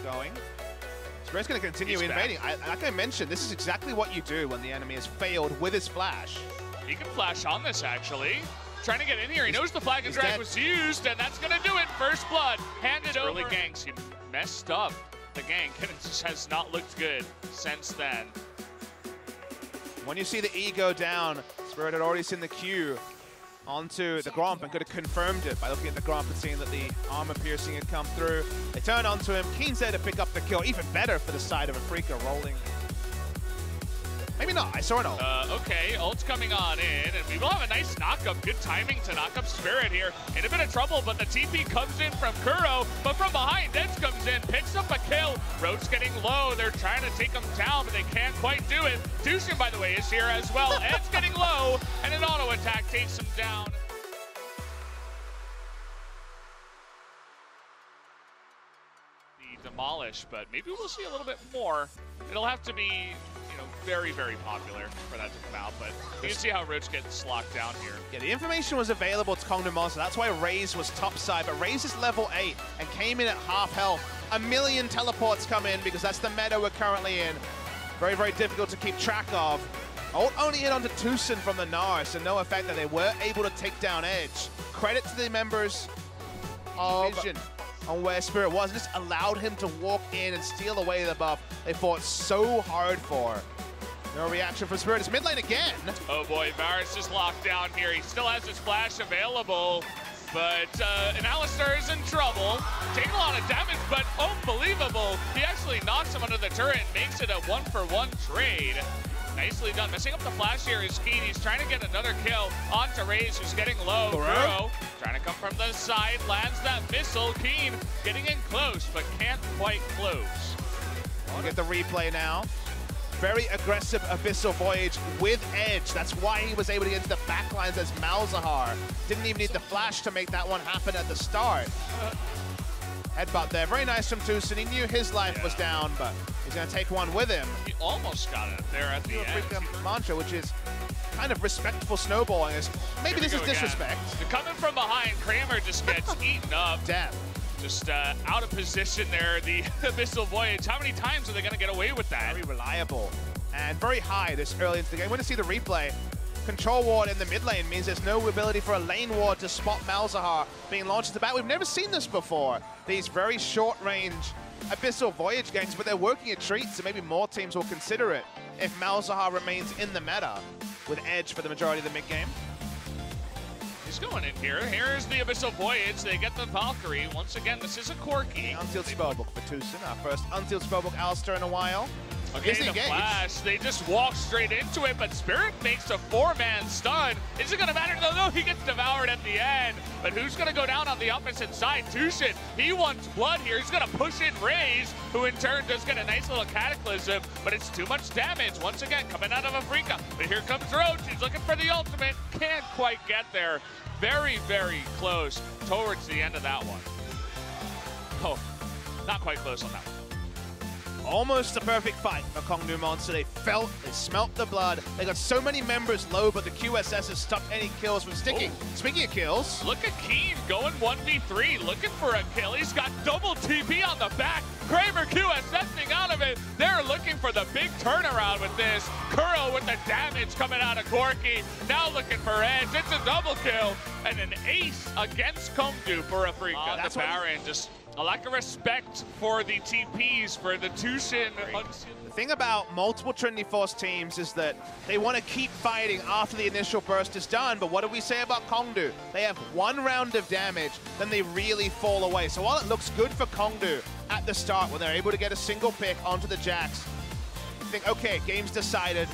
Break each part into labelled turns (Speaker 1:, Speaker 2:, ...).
Speaker 1: going. Spirit's going to continue invading. Like I mentioned, this is exactly what you do when the enemy has failed with his flash.
Speaker 2: He can flash on this, actually. Trying to get in here. He knows the flag and drag was used, and that's going to do it. First blood. Handed over. Early ganks. He messed up the gank, and it just has not looked good since then.
Speaker 1: When you see the E go down, Spirit had already seen the Q onto the Gromp and could have confirmed it by looking at the Gromp and seeing that the armor piercing had come through. They turn onto him. Keen's there to pick up the kill. Even better for the side of Afrika rolling. Maybe not. I saw an ult.
Speaker 2: Okay, ult's coming on in, and we will have a nice knock-up. Good timing to knock up Spirit here. In a bit of trouble, but the TP comes in from Kuro, but from behind, Edge comes in, picks up a kill. Road's getting low. They're trying to take him down, but they can't quite do it. Tushin, by the way, is here as well. Edge getting low, and an auto attack takes him down. The demolish, but maybe we'll see a little bit more. It'll have to be, you know, very, very popular for that to come out, but you can see how Rich gets locked down here.
Speaker 1: Yeah, the information was available to Kongdu Monster. That's why Raze was topside, but Raze is level 8 and came in at half health. A million teleports come in because that's the meta we're currently in. Very, very difficult to keep track of. Ult only hit onto Tushin from the Gnar, so no effect that they were able to take down Edge. Credit to the members of Vision on where Spirit was. Just allowed him to walk in and steal away the buff they fought so hard for. No reaction from Spirit. It's mid lane again.
Speaker 2: Oh boy, Varus just locked down here. He still has his flash available, but and Alistar is in trouble. Taking a lot of damage, but unbelievable. He actually knocks him under the turret and makes it a 1-for-1 trade. Nicely done. Messing up the flash here is Keen. He's trying to get another kill onto Raze, who's getting low. Kuro trying to come from the side, lands that missile. Keen getting in close, but can't quite close.
Speaker 1: We'll get the replay now. Very aggressive Abyssal Voyage with Edge. That's why he was able to get into the backlines as Malzahar. Didn't even need the flash to make that one happen at the start. Headbutt there. Very nice from Tushin. He knew his life was down, but he's going to take one with him.
Speaker 2: He almost got it there at the end.
Speaker 1: Mantra, which is kind of respectful snowballing. Maybe this is disrespect.
Speaker 2: Coming from behind, Kramer just gets eaten up.
Speaker 1: Death.
Speaker 2: Just out of position there, the Abyssal Voyage. How many times are they going to get away with that?
Speaker 1: Very reliable and very high this early into the game. We're going to see the replay. Control ward in the mid lane means there's no ability for a lane ward to spot Malzahar being launched into battle. We've never seen this before. These very short range Abyssal Voyage games, but they're working a treat, so maybe more teams will consider it if Malzahar remains in the meta with Edge for the majority of the mid game.
Speaker 2: He's going in here. Here's the Abyssal Voyage. They get the Valkyrie. Once again, this is a Corki.
Speaker 1: Unsealed Spellbook for Tushin, our first Unsealed Spellbook Alistar in a while.
Speaker 2: Okay, the flash, they just walk straight into it, but Spirit makes a 4-man stun. Is it going to matter? No, he gets devoured at the end. But who's going to go down on the opposite side? Tushin, he wants blood here. He's going to push in Raze, who in turn does get a nice little Cataclysm, but it's too much damage. Once again, coming out of Afrika. But here comes Roach. He's looking for the ultimate. Can't quite get there. Very, very close towards the end of that one. Oh, not quite close on that one.
Speaker 1: Almost a perfect fight for Kongdu Monster. They smelt the blood. They got so many members low, but the QSS has stopped any kills from sticking. Oh. Speaking of kills.
Speaker 2: Look at Keen going 1v3, looking for a kill. He's got double TP on the back. Kramer QSSing out of it. They're looking for the big turnaround with this. Kuro with the damage coming out of Corki. Now looking for Edge. It's a double kill and an ace against Kongdu for Afrika. The Baron just a lack of respect for the TPs for the Tushin.
Speaker 1: The thing about multiple Trinity Force teams is that they want to keep fighting after the initial burst is done, but what do we say about Kongdu? They have one round of damage, then they really fall away. So while it looks good for Kongdu at the start when they're able to get a single pick onto the Jax, you think, okay, game's decided,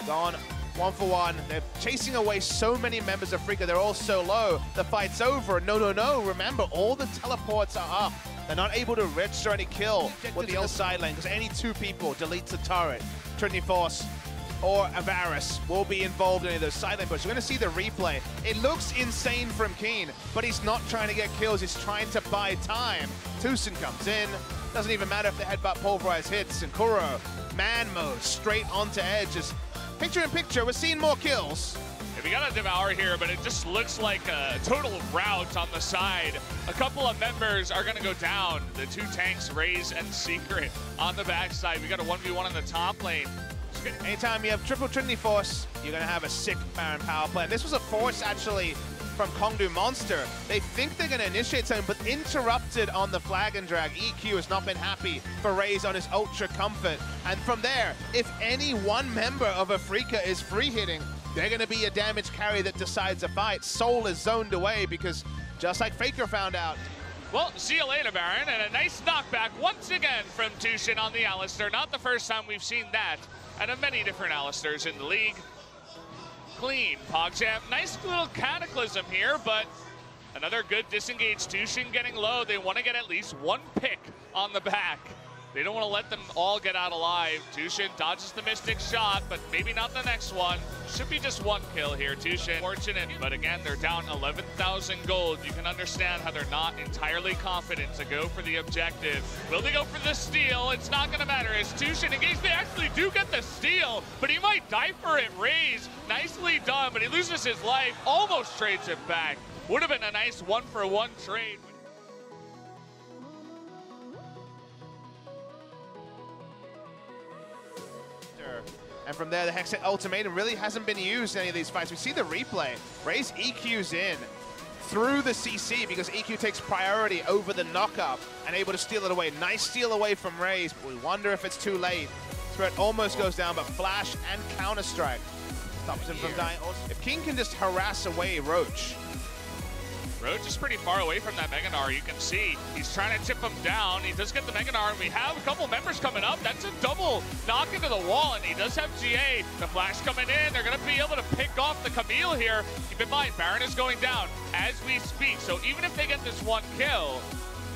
Speaker 1: gone 1-for-1. They're chasing away so many members of Afrika. They're all so low. The fight's over. No. Remember, all the teleports are up. They're not able to register any kill with the side lane because any two people deletes the turret. Trinity Force or Varus will be involved in any of those side lane pushes. We're going to see the replay. It looks insane from Keen, but he's not trying to get kills. He's trying to buy time. Tushin comes in. Doesn't even matter if the headbutt pulverize hits. And Kuro, man mode, straight onto Edge. Picture in picture, we're seeing more kills.
Speaker 2: We got a Devour here, but it just looks like a total rout on the side. A couple of members are going to go down. The two tanks, Raze and Secret, on the backside. We got a 1v1 in the top lane.
Speaker 1: Anytime you have triple Trinity Force, you're going to have a sick Baron power play. And this was a force, actually, from Kongdu Monster. They think they're going to initiate something, but interrupted on the flag and drag. EQ has not been happy for Raze on his Ultra Comfort. And from there, if any one member of Afrika is free hitting, they're going to be a damage carry that decides a fight. Soul is zoned away because, just like Faker found out.
Speaker 2: Well, see you later, Baron, and a nice knockback once again from Tushin on the Alistar. Not the first time we've seen that out of many different Alistars in the league. Clean, PogChamp. Nice little Cataclysm here, but another good disengage. Tushin getting low. They want to get at least one pick on the back. They don't want to let them all get out alive. Tushin dodges the Mystic shot, but maybe not the next one. Should be just one kill here. Tushin fortunate, but again, they're down 11,000 gold. You can understand how they're not entirely confident to go for the objective. Will they go for the steal? It's not going to matter. As Tushin engaged, they actually do get the steal, but he might die for it. Raze, nicely done, but he loses his life. Almost trades it back. Would have been a nice one-for-one trade.
Speaker 1: And from there, the Hextech Ultimatum really hasn't been used in any of these fights. We see the replay. Raze EQs in through the CC because EQ takes priority over the knockup and able to steal it away. Nice steal away from Raze, but we wonder if it's too late. Spirit almost goes down, but Flash and Counter-Strike stops him from dying. If King can just harass away Roach.
Speaker 2: Roach is pretty far away from that Mega Gnar. You can see he's trying to tip him down. He does get the Mega Gnar, and we have a couple members coming up. That's a double knock into the wall, and he does have GA. The Flash coming in. They're going to be able to pick off the Camille here. Keep in mind, Baron is going down as we speak. So even if they get this one kill,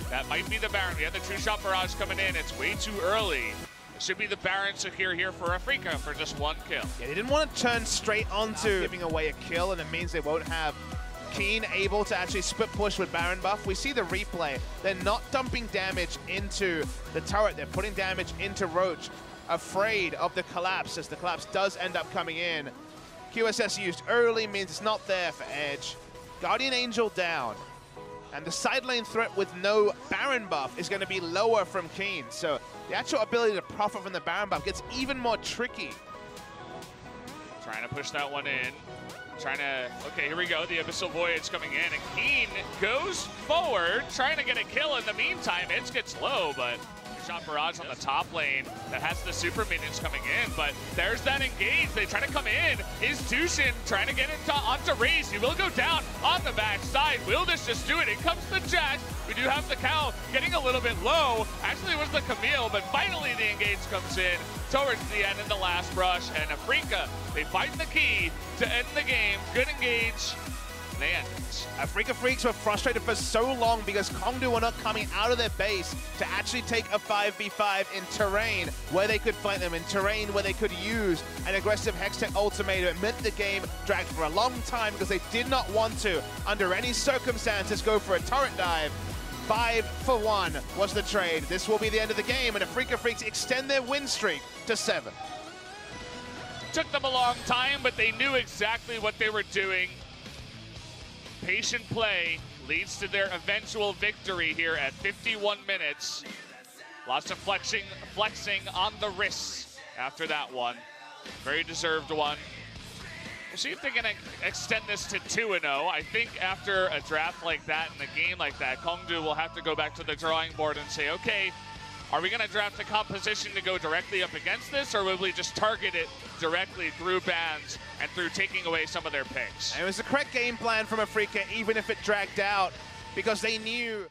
Speaker 2: that might be the Baron. We have the two-shot barrage coming in. It's way too early. It should be the Baron secure here for Afrika for just one kill.
Speaker 1: Yeah, they didn't want to turn straight onto giving away a kill, and it means they won't have Keen able to actually split push with Baron buff. We see the replay. They're not dumping damage into the turret. They're putting damage into Roach, afraid of the collapse, as the collapse does end up coming in. QSS used early means it's not there for Edge. Guardian Angel down. And the side lane threat with no Baron buff is going to be lower from Keen. So the actual ability to profit from the Baron buff gets even more tricky.
Speaker 2: Trying to push that one in. Okay, here we go. The Abyssal Voyage coming in, and Keen goes forward, trying to get a kill. In the meantime, Edge gets low, but shot barrage on the top lane that has the super minions coming in, but there's that engage. They try to come in. Is Tushin trying to get onto Raze? He will go down on the backside. Will this just do it? In comes the Jax. We do have the Cow getting a little bit low. Actually, it was the Camille, but finally the engage comes in towards the end in the last rush, and Afrika, they find the key to end the game. Good engage. Man,
Speaker 1: Afrika Freaks were frustrated for so long because Kongdu were not coming out of their base to actually take a 5v5 in terrain where they could fight them, in terrain where they could use an aggressive Hextech Ultimatum. It meant the game dragged for a long time because they did not want to, under any circumstances, go for a turret dive. 5 for 1 was the trade. This will be the end of the game, and Afrika Freaks extend their win streak to 7.
Speaker 2: Took them a long time, but they knew exactly what they were doing. Patient play leads to their eventual victory here at 51 minutes. Lots of flexing on the wrists after that one. Very deserved one. We'll see if they can extend this to 2-0. I think after a draft like that and a game like that, Kongdu will have to go back to the drawing board and say, okay, are we going to draft a composition to go directly up against this, or will we just target it directly through bans and through taking away some of their picks?
Speaker 1: It was the correct game plan from Afrika, even if it dragged out, because they knew